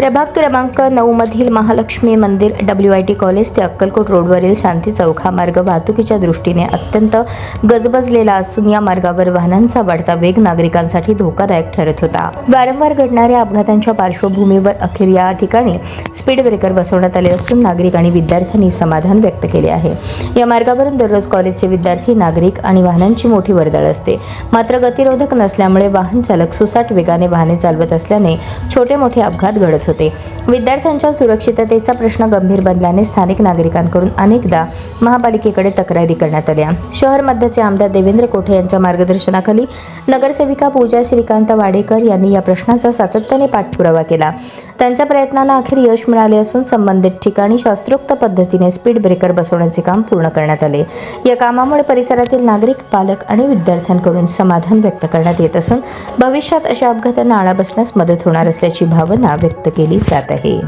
प्रभाग क्रमांक 9 मधील महालक्ष्मी मंदिर, WIT कॉलेज ते अक्कलकोट रोडवरील शांती चौक हा मार्ग वाहतुकीच्या दृष्टीने अत्यंत गजबजलेला असून या मार्गावर वाहनांचा वाढता वेग नागरिकांसाठी धोकादायक ठरत होता. वारंवार घडणाऱ्या अपघातांच्या पार्श्वभूमीवर अखेर या ठिकाणी स्पीड ब्रेकर बसवण्यात आले असून नागरिक आणि विद्यार्थ्यांनी समाधान व्यक्त केले आहे. या मार्गावरून दररोज कॉलेजचे विद्यार्थी, नागरिक आणि वाहनांची मोठी वर्दळ असते. मात्र गतिरोधक नसल्यामुळे वाहन चालक सुसाट वेगाने वाहने चालवत असल्याने छोटे मोठे अपघात घडत होते. विद्यार्थ्यांच्या सुरक्षिततेचा प्रश्न गंभीर बनल्याने स्थानिक नागरिकांकडून अनेकदा महापालिकेकडे तक्रारी करण्यात आल्या. शहर मध्यचे आमदार देवेंद्र कोठे यांच्या मार्गदर्शनाखाली नगरसेविका पूजा श्रीकांत वाडेकर यांनी या प्रश्नाचा सातत्याने पाठपुरावा केला. त्यांच्या प्रयत्नांना अखेर यश मिळाले असून संबंधित ठिकाणी शास्त्रोक्त पद्धतीने स्पीड ब्रेकर बसवण्याचे काम पूर्ण करण्यात आले. या कामामुळे परिसरातील नागरिक, पालक आणि विद्यार्थ्यांकडून समाधान व्यक्त करण्यात येत असून भविष्यात अशा अपघातांना आळा बसण्यास मदत होणार असल्याची भावना व्यक्त केली जात आहे.